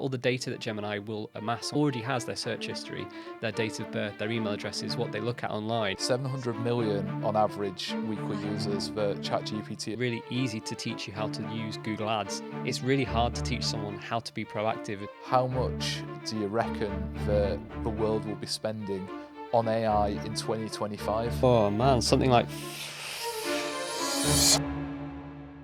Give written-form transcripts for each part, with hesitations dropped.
All the data that Gemini will amass already has their search history, their date of birth, their email addresses, what they look at online. 700 million on average weekly users for ChatGPT. Really easy to teach you how to use Google Ads. It's really hard to teach someone how to be proactive. How much do you reckon that the world will be spending on AI in 2025? Oh man, something like...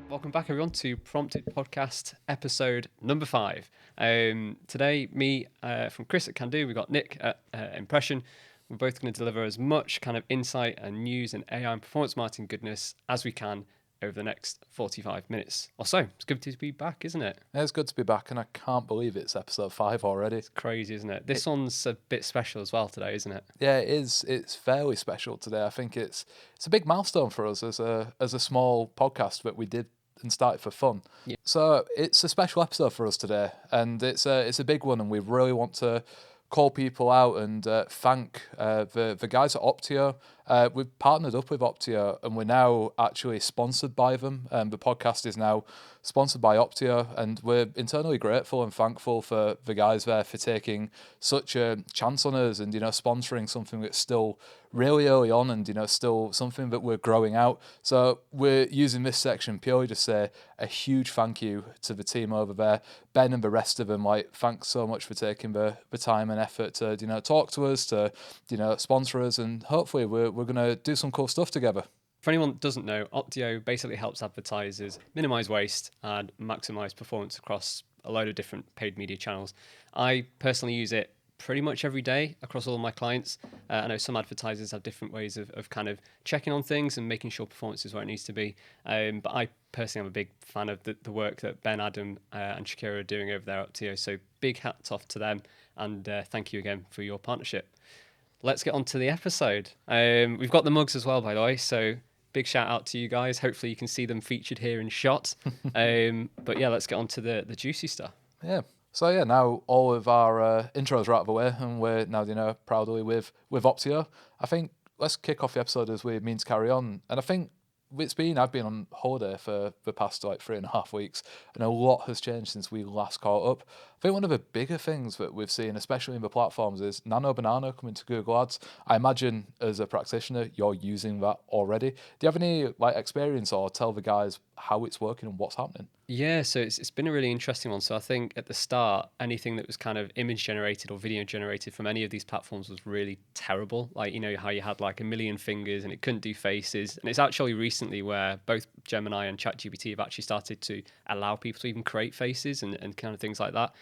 Welcome back everyone to Prompted Podcast episode number 5. Today, me from Chris at Can Do, we've got Nick at Impression. We're both going to deliver as much kind of insight and news and AI and performance marketing goodness as we can over the next 45 minutes or so. It's good to be back, isn't it? It's good to be back, and I can't believe it's episode 5 already. It's crazy, isn't it? This one's a bit special as well today, isn't it? Yeah, it is. It's fairly special today. I think it's a big milestone for us as a small podcast that we did and started for fun. Yeah. So it's a special episode for us today, and it's a big one, and we really want to call people out and thank the guys at Opteo. We've partnered up with Opteo, and we're now actually sponsored by them. The podcast is now sponsored by Opteo, and we're internally grateful and thankful for the guys there for taking such a chance on us and, sponsoring something that's still really early on and, still something that we're growing out. So we're using this section purely to say a huge thank you to the team over there, Ben and the rest of them. Thanks so much for taking the time and effort to, talk to us, to, sponsor us, and hopefully we're going to do some cool stuff together. For anyone that doesn't know, Opteo basically helps advertisers minimize waste and maximize performance across a load of different paid media channels. I personally use it pretty much every day across all of my clients. I know some advertisers have different ways of kind of checking on things and making sure performance is where it needs to be. But I personally am a big fan of the work that Ben, Adam, and Shakira are doing over there at Opteo. So big hats off to them, and thank you again for your partnership. Let's get on to the episode. We've got the mugs as well, by the way, so big shout out to you guys. Hopefully you can see them featured here in shot. But yeah, let's get on to the juicy stuff. Yeah. So yeah, now all of our intros are out of the way, and we're now, proudly with Opteo. I think let's kick off the episode as we mean to carry on. And I think I've been on holiday for the past 3.5 weeks, and a lot has changed since we last caught up. I think one of the bigger things that we've seen, especially in the platforms, is Nano Banana coming to Google Ads. I imagine as a practitioner, you're using that already. Do you have any experience or tell the guys how it's working and what's happening? Yeah, so it's been a really interesting one. So I think at the start, anything that was kind of image generated or video generated from any of these platforms was really terrible. How you had a million fingers and it couldn't do faces. And it's actually recently where both Gemini and ChatGPT have actually started to allow people to even create faces and kind of things like that.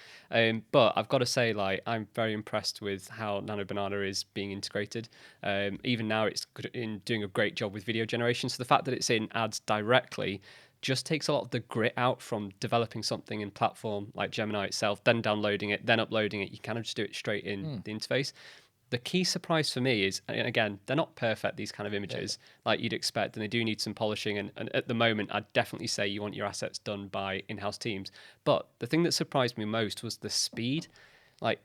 But I've got to say, I'm very impressed with how Nano Banana is being integrated. Even now, it's doing a great job with video generation. So the fact that it's in ads directly just takes a lot of the grit out from developing something in platform like Gemini itself, then downloading it, then uploading it. You kind of just do it straight in the interface. The key surprise for me is, and again, they're not perfect, these kind of images, like you'd expect, and they do need some polishing. And at the moment, I'd definitely say you want your assets done by in-house teams. But the thing that surprised me most was the speed.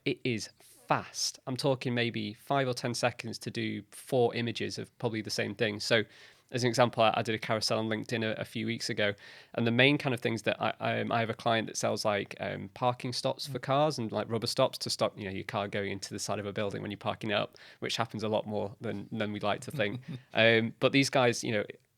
It is fast. I'm talking maybe 5 or 10 seconds to do 4 images of probably the same thing. So as an example, I did a carousel on LinkedIn a few weeks ago, and the main kind of things that I have a client that sells parking stops for cars and rubber stops to stop your car going into the side of a building when you're parking it up, which happens a lot more than we'd like to think. But these guys,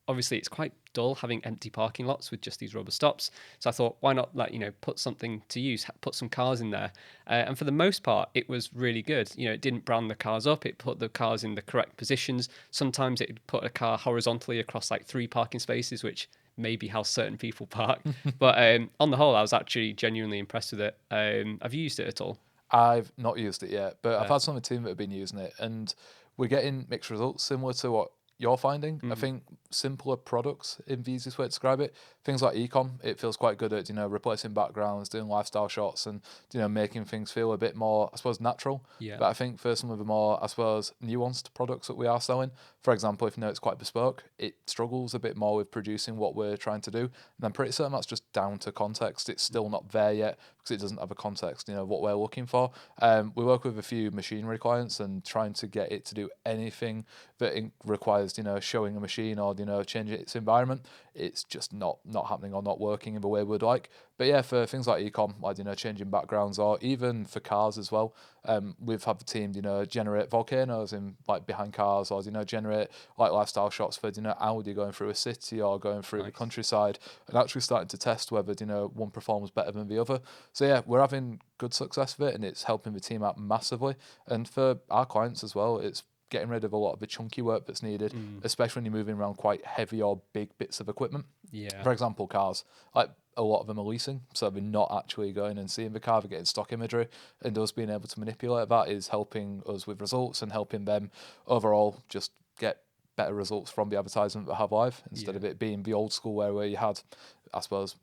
obviously it's quite dull having empty parking lots with just these rubber stops. So I thought, why not put something to use, put some cars in there. And for the most part, it was really good. It didn't brand the cars up. It put the cars in the correct positions. Sometimes it put a car horizontally across 3 parking spaces, which may be how certain people park. But on the whole, I was actually genuinely impressed with it. Have you used it at all? I've not used it yet, but I've had some of the team that have been using it, and we're getting mixed results similar to what you're finding. I think simpler products, in the easiest way to describe it, things like ecom, it feels quite good at replacing backgrounds, doing lifestyle shots, and making things feel a bit more, I suppose, natural. Yeah. But I think for some of the more, I suppose, nuanced products that we are selling, for example, if it's quite bespoke, it struggles a bit more with producing what we're trying to do, and I'm pretty certain that's just down to context. It's still not there yet because it doesn't have a context, what we're looking for. We work with a few machinery clients and trying to get it to do anything that requires optimized, showing a machine or, changing its environment, it's just not happening or not working in the way we'd like. But yeah, for things like ecom, like, changing backgrounds, or even for cars as well, we've had the team, generate volcanoes in like behind cars, or, generate like lifestyle shots for, Audi going through a city or going through the Nice. countryside, and actually starting to test whether, one performs better than the other. So yeah, we're having good success with it, and it's helping the team out massively. And for our clients as well, it's getting rid of a lot of the chunky work that's needed, Mm, especially when you're moving around quite heavy or big bits of equipment. yeah. For example, cars, like a lot of them are leasing, so they're not actually going and seeing the car, they're getting stock imagery, and us being able to manipulate that is helping us with results and helping them overall just get better results from the advertisement that have live, instead Yeah. of it being the old school way where you had, I suppose,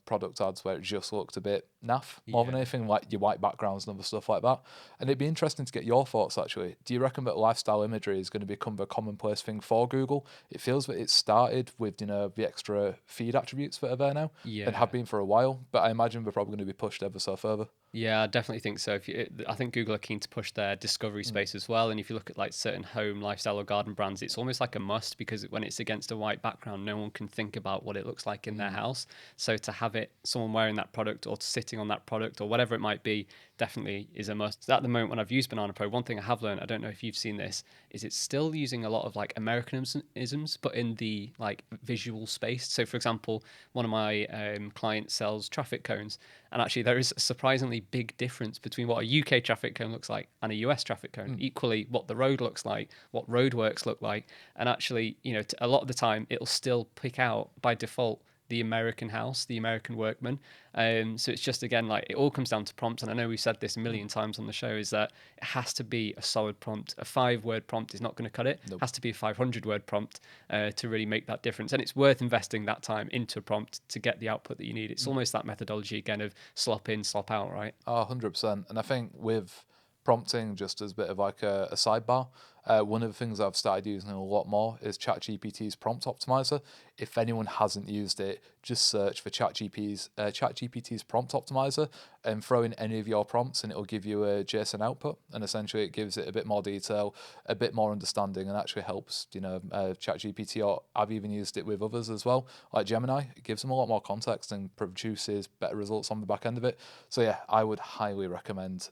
product ads where it just looked a bit naff more than Yeah. anything, like your white backgrounds and other stuff like that. And it'd be interesting to get your thoughts actually. Do you reckon that lifestyle imagery is going to become the commonplace thing for Google? It feels that it started with, the extra feed attributes that are there now and have Yeah. been for a while, but I imagine they're probably going to be pushed ever so further. Yeah, I definitely think so. I think Google are keen to push their discovery Mm. space as well. And if you look at like certain home, lifestyle, or garden brands, it's almost like a must, because when it's against a white background, no one can think about what it looks like in their Mm. house. So to have it, someone wearing that product or sitting on that product or whatever it might be, definitely is a must. So at the moment, when I've used Banana Pro, one thing I have learned, I don't know if you've seen this, is it's still using a lot of like Americanisms, but in the like visual space. So for example, one of my clients sells traffic cones, and actually, there is a surprisingly big difference between what a UK traffic cone looks like and a US traffic cone. Mm. Equally, what the road looks like, what roadworks look like. And actually, a lot of the time, it'll still pick out by default the American house, the American workman. So it's just, again, like it all comes down to prompts. And I know we've said this a Mm. million times on the show, is that it has to be a solid prompt. A 5-word prompt is not going to cut it. It Nope. has to be a 500-word prompt to really make that difference. And it's worth investing that time into a prompt to get the output that you need. It's almost that methodology again of slop in, slop out, right? Oh, 100%. And I think with prompting, just as a bit of like a sidebar, one of the things I've started using a lot more is ChatGPT's prompt optimizer. If anyone hasn't used it, just search for ChatGPT's prompt optimizer and throw in any of your prompts, and it'll give you a JSON output. And essentially, it gives it a bit more detail, a bit more understanding, and actually helps, ChatGPT. Or I've even used it with others as well, like Gemini. It gives them a lot more context and produces better results on the back end of it. So yeah, I would highly recommend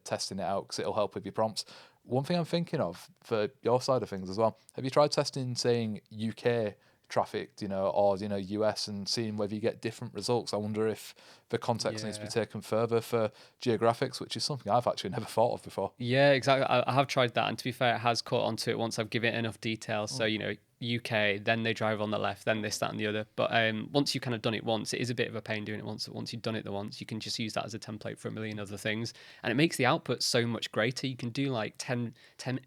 testing it out because it'll help with your prompts. One thing I'm thinking of for your side of things as well, have you tried testing saying UK traffic, or US, and seeing whether you get different results? I wonder if the context needs to be Yeah. taken further for geographics, which is something I've actually never thought of before. Yeah, exactly. I have tried that, and to be fair, it has caught onto it once I've given it enough detail. So Mm. UK, then they drive on the left, then this, that, and the other. But once you kind of done it once, it is a bit of a pain doing it once. Once you've done it the once, you can just use that as a template for a million other things, and it makes the output so much greater. You can do like 10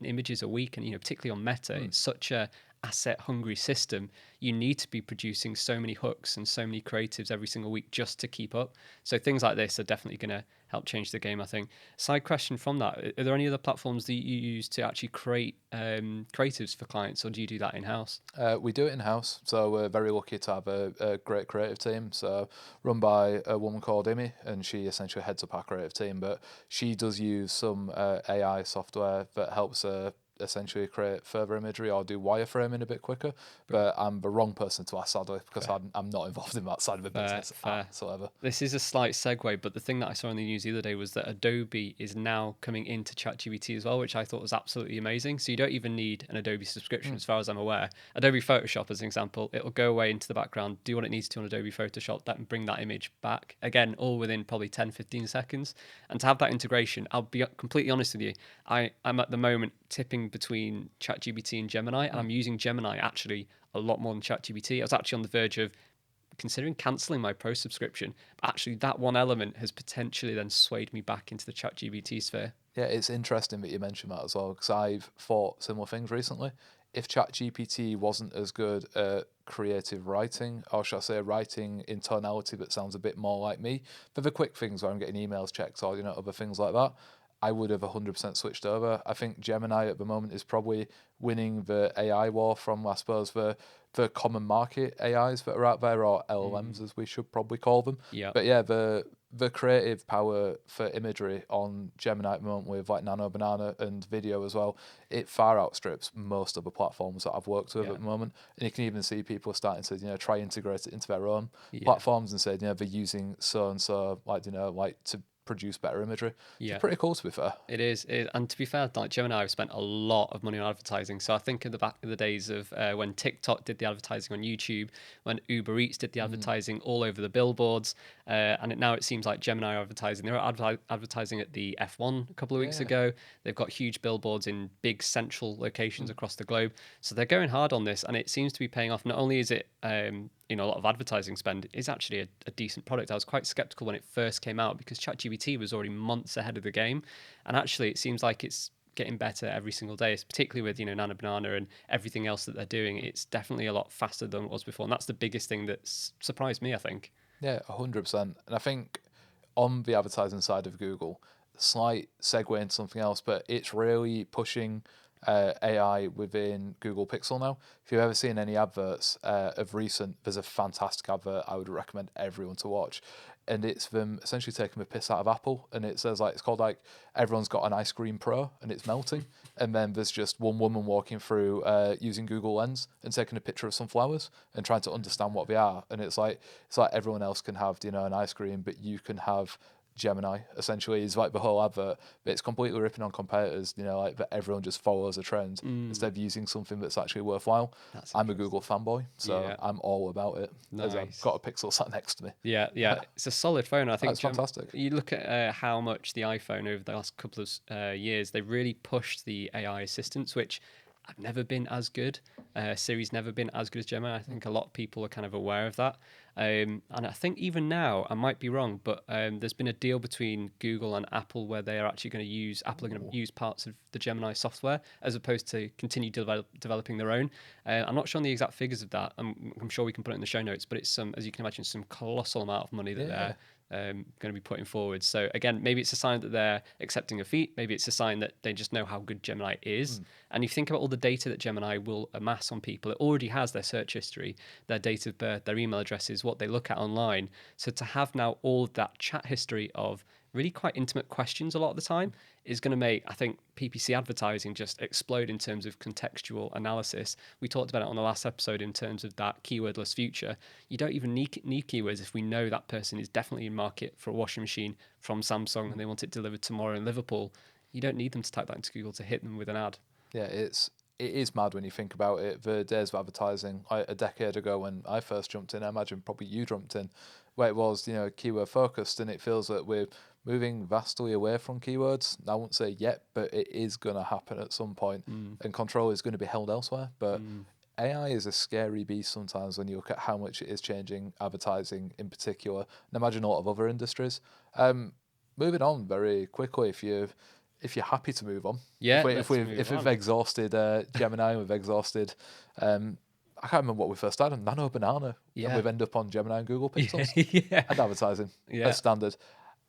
images a week, and particularly on Meta, Mm. it's such a asset hungry system. You need to be producing so many hooks and so many creatives every single week just to keep up. So things like this are definitely going to help change the game, I think. Side question from that: are there any other platforms that you use to actually create creatives for clients, or do you do that in house? We do it in house, so we're very lucky to have a great creative team. So run by a woman called Imi, and she essentially heads up our creative team. But she does use some AI software that helps her essentially create further imagery or do wireframing a bit quicker. But I'm the wrong person to ask, sadly, because Fair. I'm not involved in that side of the Fair, business fair. whatsoever. This is a slight segue, but the thing that I saw in the news the other day was that Adobe is now coming into ChatGPT as well, which I thought was absolutely amazing. So you don't even need an Adobe subscription, Mm. as far as I'm aware. Adobe Photoshop, as an example, it'll go away into the background, do what it needs to on Adobe Photoshop, that and bring that image back. Again, all within probably 10, 15 seconds. And to have that integration, I'll be completely honest with you, I'm at the moment tipping between ChatGPT and Gemini, and Mm. I'm using Gemini actually a lot more than ChatGPT. I was actually on the verge of considering cancelling my pro subscription. But actually, that one element has potentially then swayed me back into the ChatGPT sphere. Yeah, it's interesting that you mentioned that as well, because I've thought similar things recently. If ChatGPT wasn't as good at creative writing, or shall I say, writing in tonality that sounds a bit more like me, for the quick things where I'm getting emails checked or other things like that, I would have 100% switched over. I think Gemini at the moment is probably winning the AI war from, I suppose, the common market AIs that are out there, or LLMs Mm, as we should probably call them. yeah. But yeah, the the creative power for imagery on Gemini at the moment with like Nano Banana and video as well, it far outstrips most of the platforms that I've worked with Yeah. at the moment. And you can even see people starting to, try integrate it into their own Yeah. platforms and say, they're using so and so, like, like to produce better imagery. Which is Yeah. pretty cool, to be fair. And to be fair, like Gemini, I've spent a lot of money on advertising. So I think in the back of the days of when TikTok did the advertising on YouTube, when Uber Eats did the advertising all over the billboards, now it seems like Gemini are advertising. They were advertising at the F1 a couple of weeks Yeah. ago. They've got huge billboards in big central locations across the globe. So they're going hard on this, and it seems to be paying off. Not only is it a lot of advertising spend, is actually a decent product. I was quite skeptical when it first came out because ChatGPT was already months ahead of the game, and actually it seems like it's getting better every single day. It's particularly with Nano Banana and everything else that they're doing. It's definitely a lot faster than it was before, and that's the biggest thing that's surprised me, I think. Yeah, 100%. And I think on the advertising side of Google, slight segue into something else, but it's really pushing AI within Google Pixel now. If you've ever seen any adverts of recent, there's a fantastic advert I would recommend everyone to watch. And it's them essentially taking the piss out of Apple. And it says, like, it's called, like, everyone's got an ice cream pro and it's melting. And then there's just one woman walking through using Google Lens and taking a picture of some flowers and trying to understand what they are. And it's like everyone else can have, an ice cream, but you can have Gemini. Essentially, is like the whole advert, but it's completely ripping on competitors. Like that everyone just follows a trend Mm, instead of using something that's actually worthwhile. that's I'm a Google interesting. fanboy, so Yeah, I'm all about it. As I've nice. got a Pixel sat next to me. Yeah, yeah, it's a solid phone. I think That's fantastic. you look at how much the iPhone over the last couple of years they really pushed the AI assistants, which have never been as good. Siri's never been as good as Gemini. I think a lot of people are kind of aware of that. And I think even now, I might be wrong, but there's been a deal between Google and Apple where they are actually going to use Apple are going to use parts of the Gemini software as opposed to continue developing their own. I'm not sure on the exact figures of that. I'm sure we can put it in the show notes, but it's some, as you can imagine, some colossal amount of money that Yeah. they're going to be putting forward. So again, maybe it's a sign that they're accepting a feat. Maybe it's a sign that they just know how good Gemini is. And you think about all the data that Gemini will amass on people. It already has their search history, their date of birth, their email addresses, what they look at online. So to have now all of that chat history of really quite intimate questions a lot of the time is going to make, I think, PPC advertising just explode in terms of contextual analysis. We talked about it on the last episode in terms of that keywordless future. You don't even need keywords if we know that person is definitely in market for a washing machine from Samsung and they want it delivered tomorrow in Liverpool. You don't need them to type that into Google to hit them with an ad. Yeah, it is mad when you think about it. The days of advertising, like a decade ago when I first jumped in, I imagine probably you jumped in, where it was, keyword focused, and it feels that we're moving vastly away from keywords. I won't say yet, but it is going to happen at some point, Mm, and control is going to be held elsewhere. But mm. AI is a scary beast sometimes when you look at how much it is changing advertising in particular, and imagine a lot of other industries. Um, Moving on very quickly, if you're happy to move on, if Yeah, we if let's we've move if we've on. exhausted Gemini, we've exhausted. I can't remember what we first started. Nano Banana, and Yeah. we've ended up on Gemini and Google Yeah, Pixels yeah, and advertising yeah. as standard.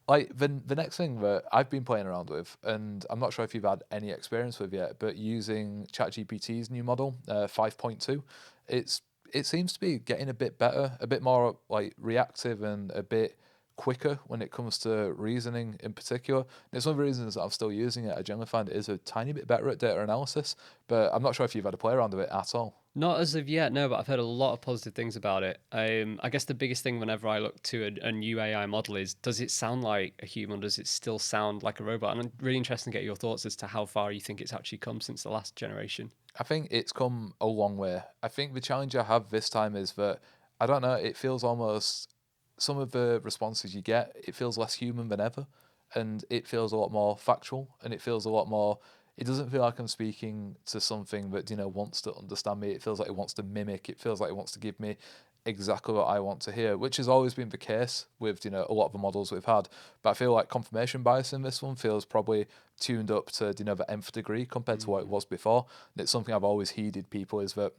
Like the next thing that I've been playing around with, and I'm not sure if you've had any experience with yet, but using ChatGPT's new model, 5.2, it's it seems to be getting a bit better, a bit more like reactive and a bit quicker when it comes to reasoning in particular. And it's one of the reasons that I'm still using it. I generally find it is a tiny bit better at data analysis, but I'm not sure if you've had a play around with it at all. Not as of yet, no, but I've heard a lot of positive things about it. I guess the biggest thing whenever I look to a new AI model is, does it sound like a human? Does it still sound like a robot? And I'm really interested to get your thoughts as to how far you think it's actually come since the last generation. I think it's come a long way. I think the challenge I have this time is that I don't know, it feels almost some of the responses you get, it feels less human than ever. And it feels a lot more factual and it feels a lot more it doesn't feel like I'm speaking to something that, wants to understand me. It feels like it wants to mimic. It feels like it wants to give me exactly what I want to hear, which has always been the case with, a lot of the models we've had. But I feel like confirmation bias in this one feels probably tuned up to, the nth degree compared to what it Mm. was before. And it's something I've always heeded people is that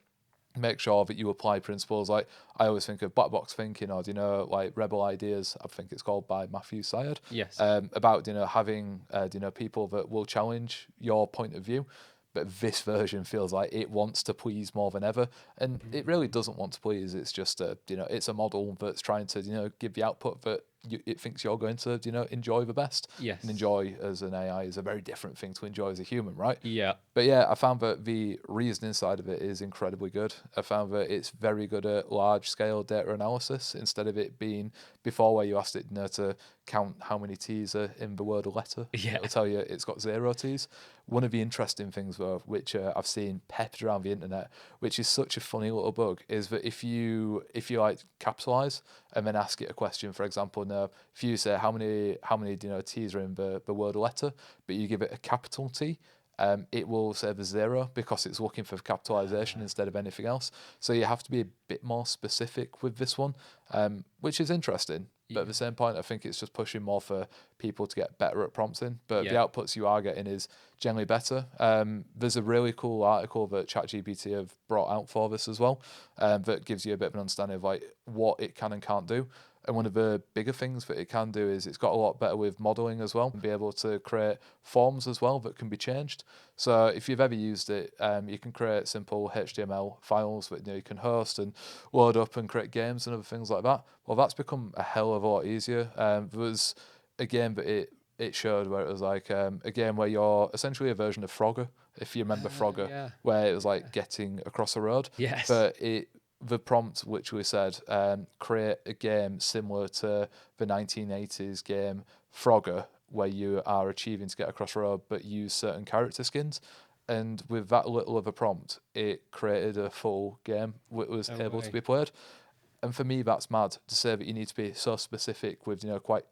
make sure that you apply principles like I always think of black box thinking or like rebel ideas I think it's called by Matthew Syed Yes. about having people that will challenge your point of view, but this version feels like it wants to please more than ever, and it really Mm. doesn't want to please. It's just it's a model that's trying to give the output that it thinks you're going to enjoy the best. And Yes. enjoy as an AI is a very different thing to enjoy as a human, right? Yeah. But yeah, I found that the reasoning side of it is incredibly good. I found that it's very good at large scale data analysis instead of it being before where you asked it, to count how many T's are in the word letter. Yeah. It'll tell you it's got 0 T's. One of the interesting things, though, which I've seen peppered around the internet, which is such a funny little bug, is that if you like capitalize and then ask it a question, for example, no, if you say how many T's are in the word letter, but you give it a capital T, it will say the 0 because it's looking for capitalization instead of anything else. So you have to be a bit more specific with this one, which is interesting. But at the Yeah. same point, I think it's just pushing more for people to get better at prompting. But the Yeah. outputs you are getting is generally better. There's a really cool article that ChatGPT have brought out for this as well, that gives you a bit of an understanding of like what it can and can't do. And one of the bigger things that it can do is it's got a lot better with modeling as well, and be able to create forms as well that can be changed. So if you've ever used it, you can create simple HTML files that you can host and load up and create games and other things like that. Well, that's become a hell of a lot easier. There was a game that it showed where it was like a game where you're essentially a version of Frogger, if you remember Frogger, Yeah. where it was Yeah. like getting across a road. Yes. But the prompt literally said, create a game similar to the 1980s game Frogger, where you are achieving to get across a road, but use certain character skins. And with that little of a prompt, it created a full game that was No able to way. be played. And for me, that's mad to say that you need to be so specific with quite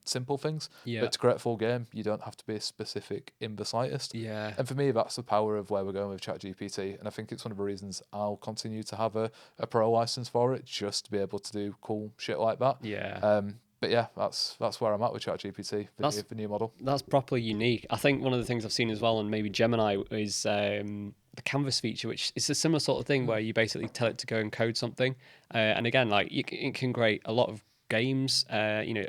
simple things, Yeah. but to create a full game, you don't have to be specific in the slightest. Yeah. And for me, that's the power of where we're going with ChatGPT. And I think it's one of the reasons I'll continue to have a pro license for it, just to be able to do cool shit like that. Yeah. But yeah, that's where I'm at with ChatGPT, That's the new model. that's properly unique. I think one of the things I've seen as well, and maybe Gemini, is the canvas feature, which is a similar sort of thing Mm. where you basically tell it to go and code something, and again, like it can create a lot of games,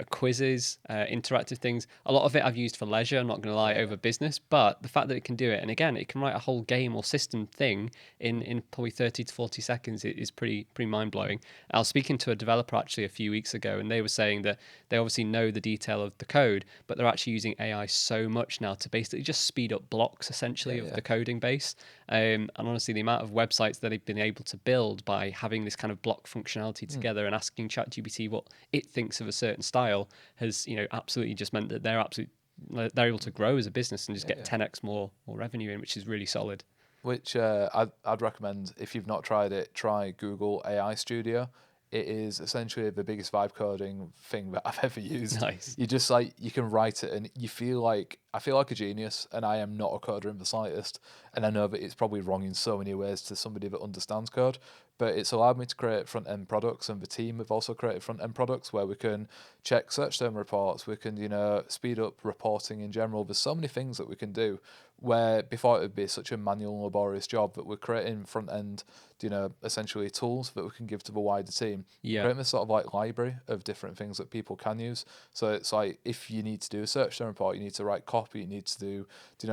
quizzes, interactive things. A lot of it I've used for leisure. I'm not going to lie, Yeah, over business, but the fact that it can do it, and again, it can write a whole game or system thing yeah. in probably 30 to 40 seconds is pretty mind blowing. I was speaking to a developer actually a few weeks ago, and they were saying that they obviously know the detail of the code, but they're actually using AI so much now to basically just speed up blocks essentially Yeah, of yeah. the coding base. And honestly, the amount of websites that they've been able to build by having this kind of block functionality Mm. together and asking ChatGPT what it thinks of a certain style has, absolutely just meant that they're able to grow as a business and just Yeah, get yeah. 10x more revenue in, which is really solid. Which I'd recommend if you've not tried it, try Google AI Studio. It is essentially the biggest vibe coding thing that I've ever used. Nice. You just like you can write it and you feel like I feel like a genius, and I am not a coder in the slightest. And I know that it's probably wrong in so many ways to somebody that understands code, but it's allowed me to create front end products, and the team have also created front end products where we can check search term reports, we can speed up reporting in general. There's so many things that we can do where before it would be such a manual, laborious job, that we're creating front end, essentially tools that we can give to the wider team. Yeah. Creating this sort of like library of different things that people can use. So it's like if you need to do a search term report, you need to write copy, you need to do,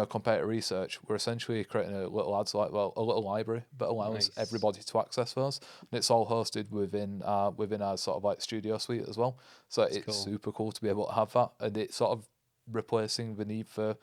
comparative research. We're essentially creating a little a little library that allows Nice. everybody to access those, and it's all hosted within our sort of like studio suite as well. So That's it's cool. super cool to be able to have that, and it's sort of replacing the need for,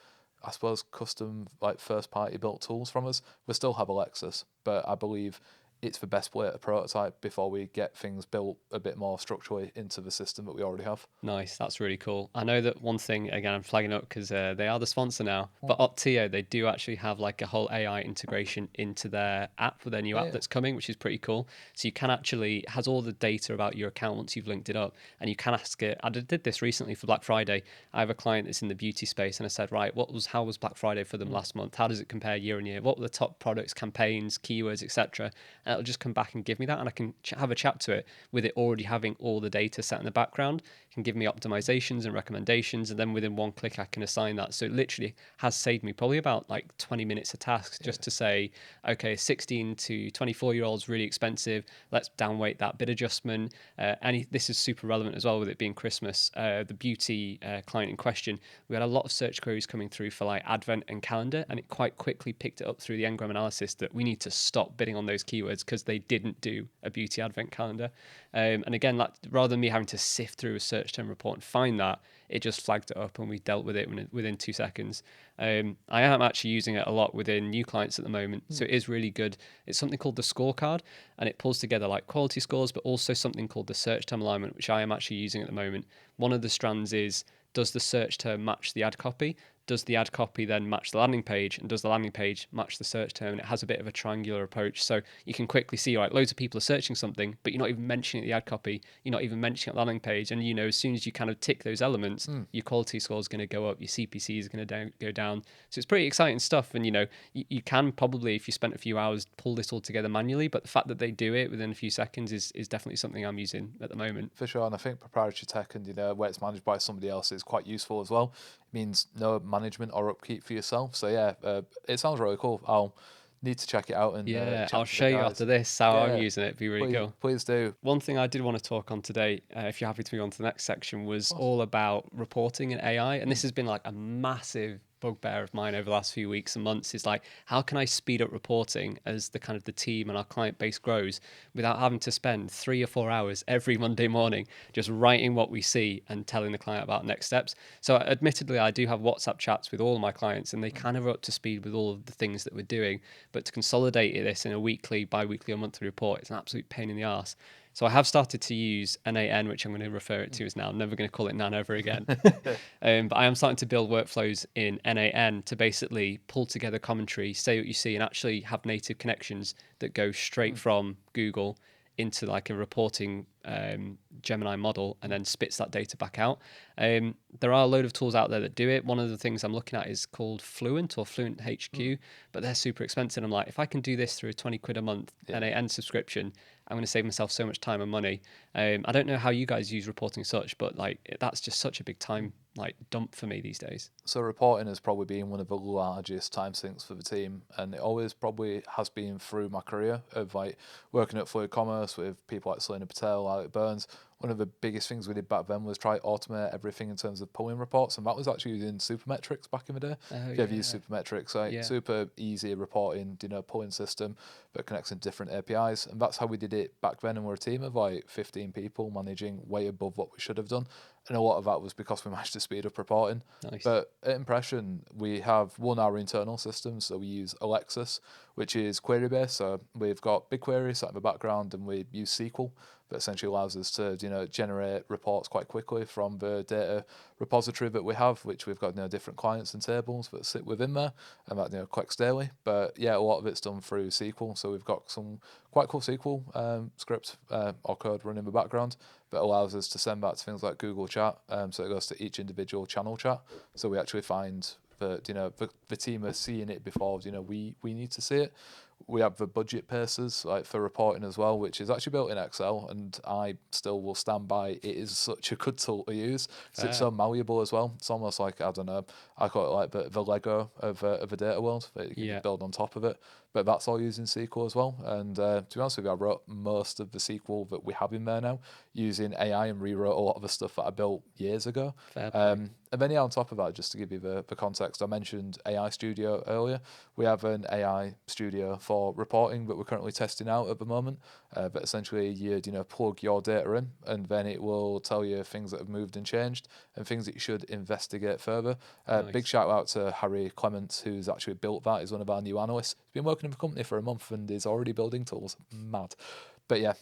I suppose, custom like first party built tools from us. We still have Alexis, but I believe it's the best way to prototype before we get things built a bit more structurally into the system that we already have. Nice, that's really cool. I know that one thing, again, I'm flagging up because they are the sponsor now, Mm. but Opteo, they do actually have like a whole AI integration into their app, with their new Yeah, app yeah. that's coming, which is pretty cool. So you can actually, it has all the data about your account once you've linked it up, and you can ask it. I did this recently for Black Friday. I have a client that's in the beauty space, and I said, right, how was Black Friday for them Mm. last month? How does it compare year on year? What were the top products, campaigns, keywords, etc.? And it'll just come back and give me that, and I can have a chat to it with it already having all the data set in the background. It can give me optimizations and recommendations, and then within one click I can assign that. So it literally has saved me probably about like 20 minutes of tasks, Yeah. just to say, okay, 16 to 24-year-olds really expensive, let's downweight that bid adjustment. This is super relevant as well with it being Christmas. The beauty client in question, we had a lot of search queries coming through for like advent and calendar, and Mm. it quite quickly picked it up through the ngram analysis that we need to stop bidding on those keywords keywords because they didn't do a beauty advent calendar. And again, like, rather than me having to sift through a search term report and find that, it just flagged it up and we dealt with it within 2 seconds. I am actually using it a lot within new clients at the moment. So it is really good. It's something called the scorecard, and it pulls together like quality scores, but also something called the search term alignment, which I am actually using at the moment. One of the strands is, does the search term match the ad copy? Does the ad copy then match the landing page? And does the landing page match the search term? And it has a bit of a triangular approach. So you can quickly see, like, loads of people are searching something, but you're not even mentioning the ad copy. You're not even mentioning the landing page. And, as soon as you kind of tick those elements, your quality score is going to go up, your CPC is going to go down. So it's pretty exciting stuff. And, you can probably, if you spent a few hours, pull this all together manually. But the fact that they do it within a few seconds is definitely something I'm using at the moment. For sure, and I think proprietary tech and where it's managed by somebody else is quite useful as well. It means no management or upkeep for yourself. So yeah, it sounds really cool. I'll need to check it out and Yeah, chat I'll to the show you guys. after this how I'm Yeah, using it. It'd be really cool. please do. One thing I did want to talk on today, if you're happy to move on to the next section, Of was course. all about reporting and AI. And this has been like a massive bugbear of mine over the last few weeks and months. Is like, how can I speed up reporting as the kind of the team and our client base grows without having to spend 3 or 4 hours every Monday morning just writing what we see and telling the client about next steps. So admittedly, I do have WhatsApp chats with all of my clients and they kind of are up to speed with all of the things that we're doing. But to consolidate this in a weekly, bi-weekly or monthly report, it's an absolute pain in the arse. So I have started to use NAN, which I'm going to refer it to as now. I'm never going to call it NAN ever again. But I am starting to build workflows in NAN to basically pull together commentary, say what you see, and actually have native connections that go straight from Google into like a reporting Gemini model and then spits that data back out. There are a load of tools out there that do it. One of the things I'm looking at is called Fluent or Fluent HQ, but they're super expensive. I'm like, if I can do this through a 20 quid a month NAN subscription, I'm going to save myself so much time and money. I don't know how you guys use reporting such, but like that's just such a big time like dump for me these days. So reporting has probably been one of the largest time sinks for the team, and it always probably has been through my career of like working at Fluid Commerce with people like Selena Patel, Alec Burns. One of the biggest things we did back then was try to automate everything in terms of pulling reports, and that was actually using Supermetrics back in the day. Oh If you ever yeah, use Supermetrics, like yeah, super easy reporting, pulling system that connects in different APIs, and that's how we did it back then. And we're a team of like 15 people managing way above what we should have done, and a lot of that was because we managed to speed up reporting. nice. But at Impression, we have our internal systems. So we use Alexis, which is query based. So we've got BigQuery sat in the background, and we use SQL that essentially allows us to generate reports quite quickly from the data repository that we have, which we've got different clients and tables that sit within there, and that collects daily. But yeah, a lot of it's done through SQL. So we've got some quite cool SQL script or code running in the background that allows us to send back to things like Google Chat. So it goes to each individual channel chat. So we actually find that the team are seeing it before we need to see it. We have the budget pacers like for reporting as well, which is actually built in Excel, and I still will stand by it is such a good tool to use. So it's Fair. so malleable as well. It's almost like, I don't know, I call it like the Lego of a data world that you can Yeah. just build on top of it. But that's all using SQL as well. And to be honest with you, I wrote most of the SQL that we have in there now using AI and rewrote a lot of the stuff that I built years ago. Fair play. And then, yeah, on top of that, just to give you the context, I mentioned AI Studio earlier. We have an AI studio for reporting that we're currently testing out at the moment. But essentially, you plug your data in, and then it will tell you things that have moved and changed and things that you should investigate further. Big Nice. shout out to Harry Clements, who's actually built that. He's one of our new analysts. He's been working in the company for a month and is already building tools. Mad. But yeah,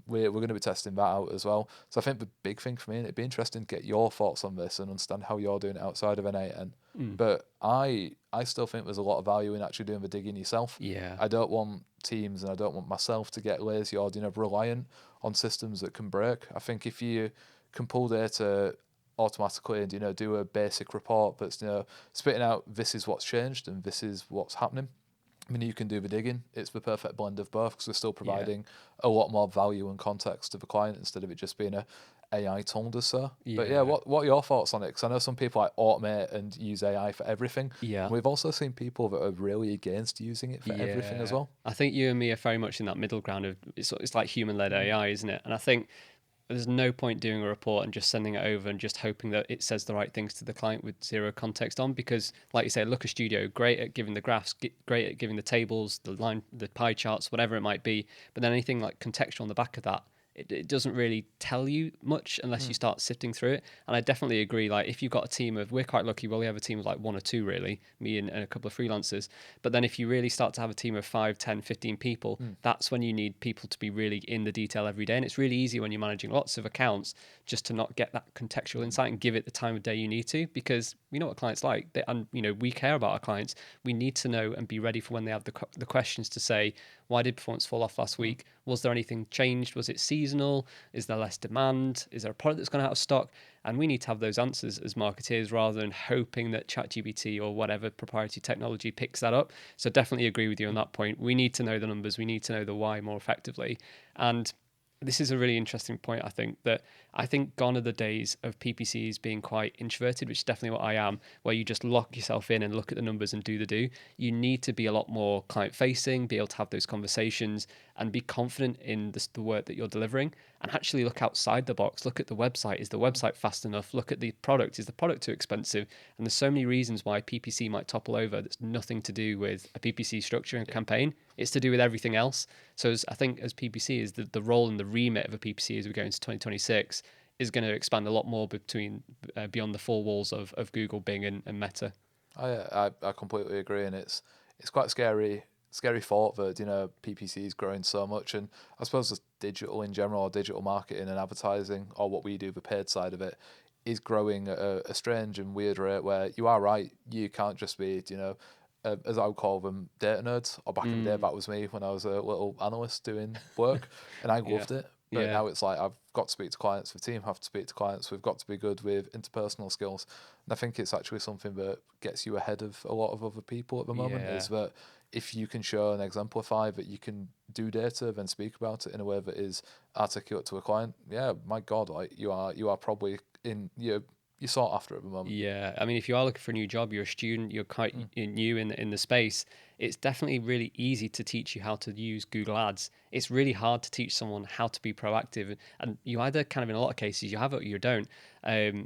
we're going to be testing that out as well. So I think the big thing for me, and it'd be interesting to get your thoughts on this and understand how you're doing it outside of N8N. Mm. But I still think there's a lot of value in actually doing the digging yourself. Yeah. I don't want teams and I don't want myself to get lazy or reliant on systems that can break. I think if you can pull data automatically and do a basic report that's spitting out this is what's changed and this is what's happening. I mean, you can do the digging. It's the perfect blend of both because we're still Yeah. providing a lot more value and context to the client instead of it just being a AI told us so. But yeah, Yeah. what are your thoughts on it? Because I know some people like automate and use AI for everything. Yeah. And we've also seen people that are really against using it for everything as Yeah. well. I think you and me are very much in that middle ground of it's like human led AI, isn't it? And I think there's no point doing a report and just sending it over and just hoping that it says the right things to the client with zero context on, because like you say, Looker Studio, great at giving the graphs, great at giving the tables, the line, the pie charts, whatever it might be, but then anything like contextual on the back of that, it doesn't really tell you much unless you start sifting through it. And I definitely agree, like if you've got a team of, we're quite lucky, well, we have a team of like one or two really, me and a couple of freelancers, but then if you really start to have a team of 5, 10, 15 people, that's when you need people to be really in the detail every day. And it's really easy when you're managing lots of accounts just to not get that contextual insight and give it the time of day you need to, because we know what clients like. And we care about our clients. We need to know and be ready for when they have the questions to say, why did performance fall off last week? Was there anything changed? Was it seasonal? Is there less demand? Is there a product that's gone out of stock? And we need to have those answers as marketeers rather than hoping that ChatGPT or whatever proprietary technology picks that up. So definitely agree with you on that point. We need to know the numbers. We need to know the why more effectively. And this is a really interesting point. I think gone are the days of PPCs being quite introverted, which is definitely what I am, where you just lock yourself in and look at the numbers and do the do. You need to be a lot more client facing, be able to have those conversations and be confident in the work that you're delivering, and actually look outside the box. Look at the website. Is the website fast enough? Look at the product. Is the product too expensive? And there's so many reasons why PPC might topple over that's nothing to do with a PPC structure and campaign. It's to do with everything else. So I think as PPC is the role and the remit of a PPC as we go into 2026 is going to expand a lot more between beyond the four walls of Google, Bing, and Meta. I completely agree, and it's quite scary thought that PPC is growing so much, and I suppose just digital in general, or digital marketing and advertising, or what we do, the paid side of it, is growing at a strange and weird rate. Where you are right, you can't just be as I would call them, data nerds. Or back in the day, that was me when I was a little analyst doing work, and I Yeah, loved it. But yeah, now it's like I've got to speak to clients. The team have to speak to clients. We've got to be good with interpersonal skills, and I think it's actually something that gets you ahead of a lot of other people at the moment. yeah. Is that if you can show and exemplify that you can do data, then speak about it in a way that is articulate to a client. Yeah, my God, like you are probably in you're sought after at the moment. Yeah, I mean, if you are looking for a new job, you're a student, you're quite Mm. new in the space. It's definitely really easy to teach you how to use Google Ads. It's really hard to teach someone how to be proactive, and you either kind of in a lot of cases you have it or you don't.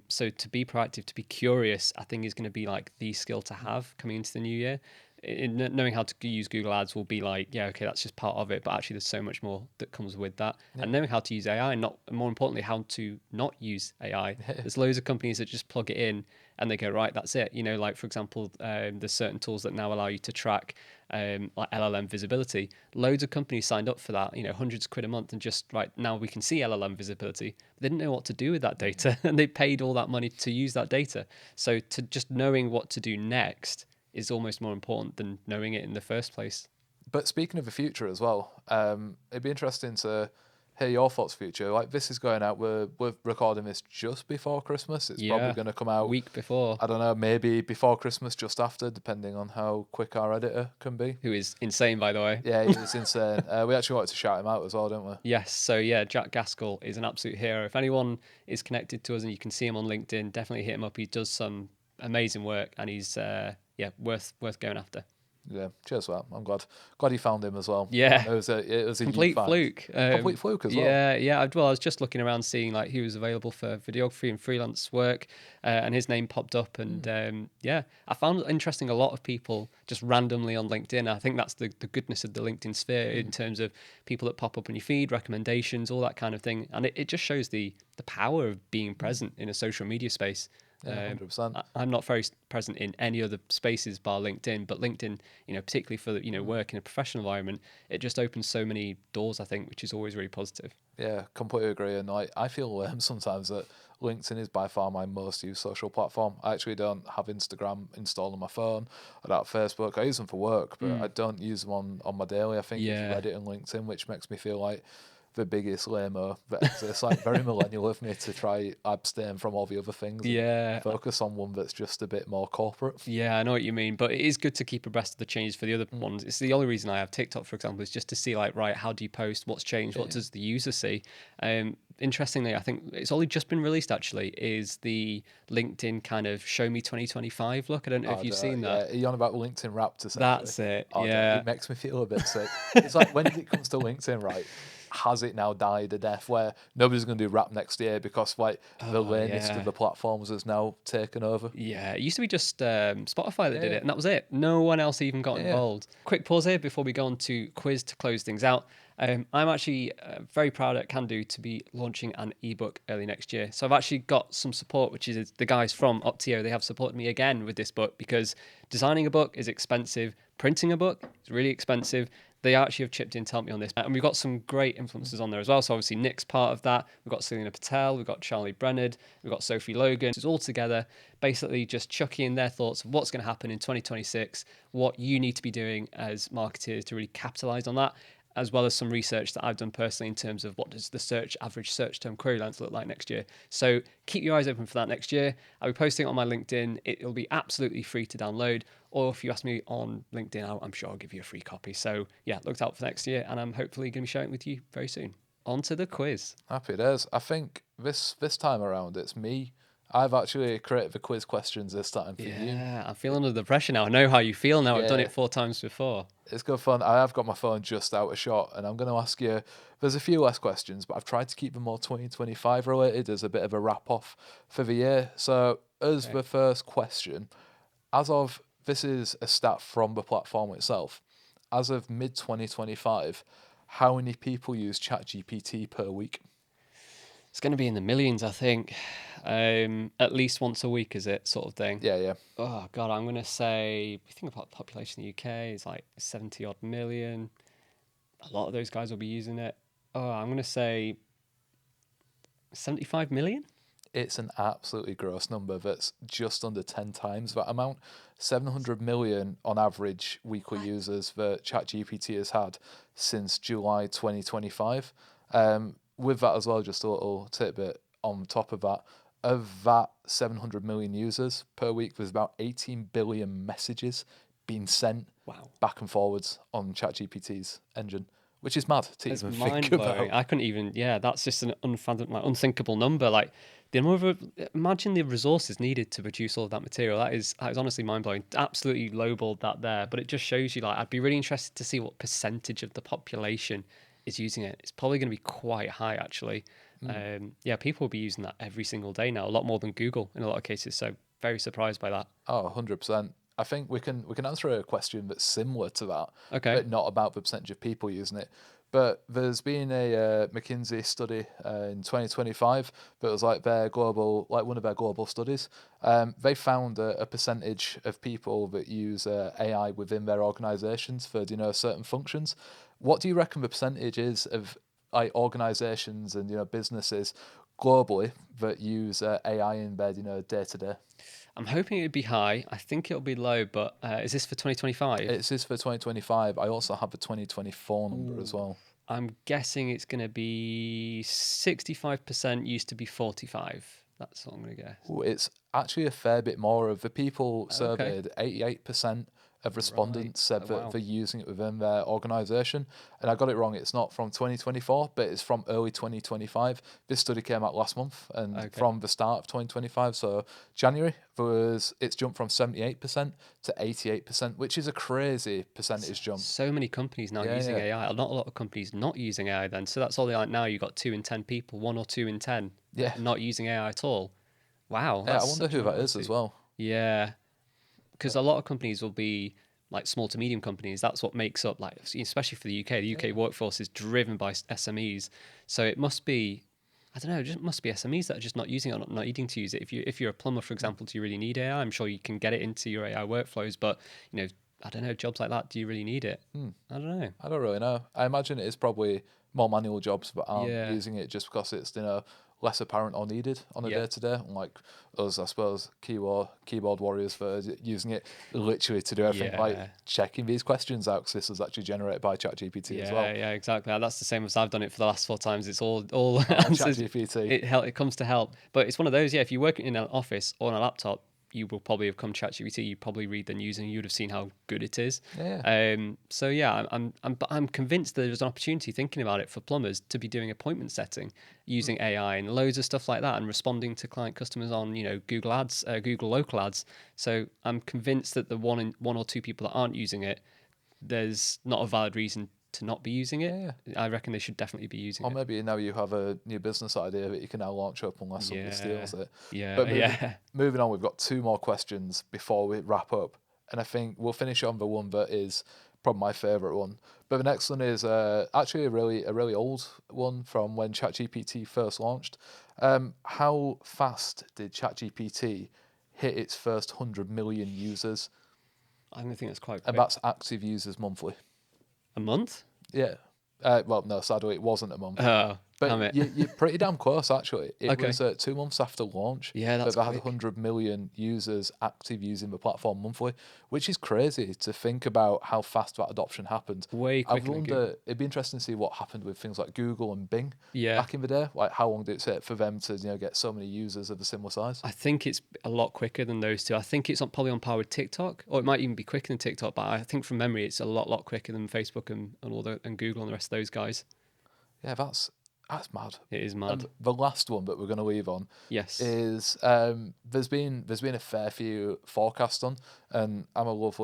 So to be proactive, to be curious, I think is going to be like the skill to have coming into the new year. Knowing how to use Google Ads will be like, yeah, okay, that's just part of it. But actually, there's so much more that comes with that. Yeah. And knowing how to use AI, and not more importantly, how to not use AI. There's loads of companies that just plug it in and they go, right, that's it. Like for example, there's certain tools that now allow you to track like LLM visibility. Loads of companies signed up for that, hundreds of quid a month, and just right now we can see LLM visibility. They didn't know what to do with that data, and they paid all that money to use that data. So to just knowing what to do next is almost more important than knowing it in the first place. But speaking of the future as well, it'd be interesting to hear your thoughts. Future, like this is going out. We're recording this just before Christmas. It's probably Yeah, going to come out. week before. I don't know, maybe before Christmas, just after, depending on how quick our editor can be. Who is insane, by the way. Yeah, it's insane. We actually wanted to shout him out as well, don't we? Yes, so yeah, Jack Gaskell is an absolute hero. If anyone is connected to us and you can see him on LinkedIn, definitely hit him up. He does some amazing work, and he's yeah, worth going after. Yeah, cheers for that. I'm glad he found him as well. Yeah, It was a neat complete find. fluke. Complete fluke as well. Yeah, yeah. Well, I was just looking around seeing like who was available for videography and freelance work, and his name popped up. And yeah, I found it interesting a lot of people just randomly on LinkedIn. I think that's the goodness of the LinkedIn sphere in terms of people that pop up in your feed, recommendations, all that kind of thing. And it just shows the power of being present in a social media space. Yeah, 100%. I'm not very present in any other spaces bar LinkedIn, but LinkedIn, particularly for work in a professional environment, it just opens so many doors, I think, which is always really positive. Yeah, completely agree. And I feel sometimes that LinkedIn is by far my most used social platform. I actually don't have Instagram installed on my phone. I don't have Facebook. I use them for work, but I don't use them on my daily. I think it's Yeah. Reddit and LinkedIn, which makes me feel like the biggest lame-o that exists. Like very millennial of me to try abstain from all the other things and Yeah, focus on one that's just a bit more corporate. yeah, I know what you mean, but it is good to keep abreast of the changes for the other ones. It's the only reason I have TikTok, for example, is just to see like, right, how do you post? What's changed? What does the user see? Interestingly, I think it's only just been released. Actually, is the LinkedIn kind of show me 2025 look? I don't know if Oh, you've seen yeah, that. are you on about LinkedIn Wrapped essentially? That's it. Oh, Yeah. it makes me feel a bit sick. It's like when it comes to LinkedIn, right? has it now died a death where nobody's going to do rap next year because like the Oh latest of yeah. the platforms has now taken over? Yeah, it used to be just Spotify that did Yeah, it, and that was it. No one else even got yeah. involved. Quick pause here before we go on to quiz to close things out. I'm actually very proud at Can to be launching an ebook early next year. So I've actually got some support, which is the guys from Opteo. They have supported me again with this book because designing a book is expensive, printing a book is really expensive. They actually have chipped in to help me on this. And we've got some great influencers on there as well. So obviously Nick's part of that. We've got Selena Patel, we've got Charlie Brennard, we've got Sophie Logan. It's all together, basically just chucking in their thoughts of what's going to happen in 2026, what you need to be doing as marketers to really capitalize on that, as well as some research that I've done personally in terms of what does the average search term query length look like next year. So keep your eyes open for that next year. I'll be posting it on my LinkedIn. It'll be absolutely free to download. Or if you ask me on LinkedIn, I'm sure I'll give you a free copy. So yeah, look out for next year, and I'm hopefully going to be sharing it with you very soon. On to the quiz. Happy days. I think this time around it's me. I've actually created the quiz questions this time for you. Yeah, I'm feeling under the pressure now. I know how you feel now. I've done Yeah, it 4 times before. it's good fun. I have got my phone just out of shot, and I'm going to ask you. There's a few less questions, but I've tried to keep them more 2025 related as a bit of a wrap off for the year. So, as Okay. the first question, as of this is a stat from the platform itself. As of mid 2025, how many people use ChatGPT per week? It's going to be in the millions, I think. At least once a week, is it, sort of thing? Yeah, yeah. Oh God, I'm going to say. If you think about the population in the UK, it's like 70 odd million. A lot of those guys will be using it. Oh, I'm going to say 75 million. It's an absolutely gross number that's just under 10 times that amount. 700 million on average weekly What? users that ChatGPT has had since July 2025. With that as well, just a little tidbit on top of that. Of that 700 million users per week, there's about 18 billion messages being sent Wow. back and forwards on ChatGPT's engine, which is mad to It's even think mind blowing. about. I couldn't even. Yeah, that's just an unfathomable, like, unthinkable number. Like the number of imagine the resources needed to produce all of that material. That is honestly mind blowing. Absolutely lowballed that there, but it just shows you. Like I'd be really interested to see what percentage of the population is using it. It's probably going to be quite high actually. Yeah, people will be using that every single day now. A lot more than Google in a lot of cases. So very surprised by that. Oh, 100%. I think we can answer a question that's similar to that, Okay. but not about the percentage of people using it. But there's been a McKinsey study in 2025 that was like their global, like one of their global studies. They found a percentage of people that use AI within their organisations for certain functions. What do you reckon the percentage is of like organisations and businesses globally that use AI in their day to day? I'm hoping it'd be high. I think it'll be low, but is this for 2025? It's this for 2025. I also have the 2024 number as Ooh. well. I'm guessing it's going to be 65% used to be 45. That's what I'm going to guess. Ooh, it's actually a fair bit more. Of the people Okay. surveyed, 88% of Right. respondents said Oh, that wow. they're using it within their organisation. And I got it wrong. It's not from 2024, but it's from early 2025. This study came out last month, and Okay. from the start of 2025, so January, it's jumped from 78% to 88%, which is a crazy So, percentage jump. so many companies now Yeah, using yeah, AI. Not a lot of companies not using AI then. So that's all they like now. You've got 2 in 10 people, 1 or 2 in 10 yeah. not using AI at all. Wow, Yeah, I that's wonder such a who that is as minority. well. Yeah. Because a lot of companies will be like small to medium companies. That's what makes up, like, especially for the UK. The UK Yeah. workforce is driven by SMEs, so it must be, I don't know, it just must be SMEs that are just not using it or not needing to use it. If you're a plumber, for example, do you really need AI? I'm sure you can get it into your AI workflows, but I don't know, jobs like that, do you really need it? Hmm. I don't know. I don't really know. I imagine it is probably more manual jobs that aren't Yeah, using it just because it's less apparent or needed on a yeah, day to day. Unlike us, I suppose, keyboard warriors that are using it literally to do everything, like yeah. checking these questions out because this was actually generated by ChatGPT as Yeah, well. yeah, exactly. That's the same as I've done it for the last 4 times. It's all Oh, answers. ChatGPT. It comes to help, but it's one of those. Yeah, if you work in an office or on a laptop, you will probably have come ChatGPT. You probably read the news and you would have seen how good it is. Yeah. So yeah, but I'm convinced that there's an opportunity thinking about it for plumbers to be doing appointment setting Mm. using AI and loads of stuff like that, and responding to client customers on Google Ads, Google local ads. So I'm convinced that the one or two people that aren't using it, there's not a valid reason to not be using it. Yeah, I reckon they should definitely be using or it. maybe now you have a new business idea that you can now launch up unless somebody Yeah, steals it. yeah, But yeah. moving on, we've got two more questions before we wrap up, and I think we'll finish on the one that is probably my favourite one. But the next one is actually a really old one from when ChatGPT first launched. How fast did ChatGPT hit its first 100 million users? I don't think that's quite And quick. that's active users monthly. A month? Yeah. Well, no, sadly, it wasn't a month. Oh, damn But it. you're pretty damn close, actually. It Okay. was 2 months after launch Yeah, that that's they had quick. 100 million users active using the platform monthly, which is crazy to think about how fast that adoption happened. Way I quicker than Google. wonder, it'd be interesting to see what happened with things like Google and Bing Yeah. back in the day. Like, how long did it take for them to, get so many users of a similar size? I think it's a lot quicker than those two. I think it's probably on par with TikTok, or it might even be quicker than TikTok. But I think from memory, it's a lot quicker than Facebook and Google and the rest of those guys. Yeah, that's mad. It is And mad. the last one that we're going to leave on Yes. is there's been a fair few forecasts on, and I love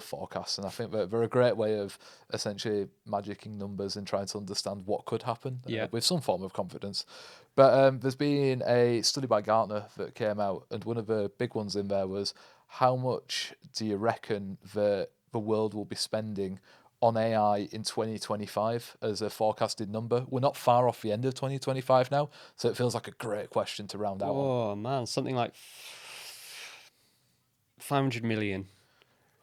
forecasts, and I think that they're a great way of essentially magicking numbers and trying to understand what could happen Yeah. with some form of confidence. But there's been a study by Gartner that came out, and one of the big ones in there was how much do you reckon the world will be spending on AI in 2025 as a forecasted number? We're not far off the end of 2025 now, so it feels like a great question to round out on. Oh man, something like 500 million.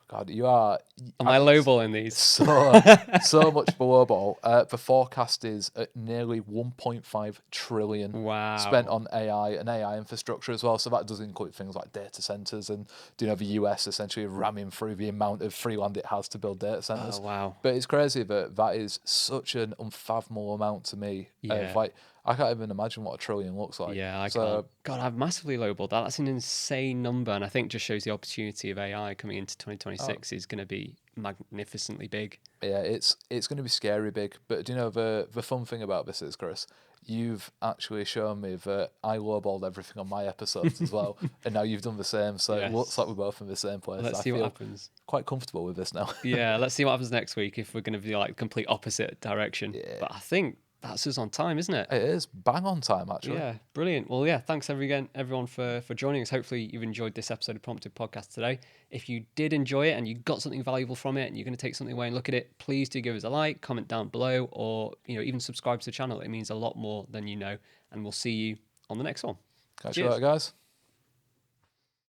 God, you are Am I lowballing these? so much below ball. The forecast is at nearly 1.5 trillion spent Wow. on AI and AI infrastructure as well. So that does include things like data centers and the US essentially ramming through the amount of free land it has to build data Oh centers. wow. But it's crazy that that is such an unfathomable amount to me. Of Yeah. like, I can't even imagine what a trillion looks like. Yeah, I can't. So God, I've massively lowballed that. That's an insane number, and I think just shows the opportunity of AI coming into oh, 2026 is going to be magnificently big. yeah, it's going to be scary big. But do you know the fun thing about this is, Chris, you've actually shown me that I lowballed everything on my episodes as well, and now you've done the same. So it looks like Yes. we're both in the same place. Let's I see what feel happens. quite comfortable with this now. Yeah, let's see what happens next week if we're going to be like complete opposite direction. Yeah, But I think that's us on time, isn't it? it is bang on time actually. Yeah, brilliant. Well, yeah, thanks everyone for joining us. Hopefully you've enjoyed this episode of Prompted Podcast today. If you did enjoy it and you got something valuable from it and you're going to take something away and look at it, please do give us a like, comment down below, or even subscribe to the channel. It means a lot more than you know. And we'll see you on the next one. Catch you Cheers. later, guys.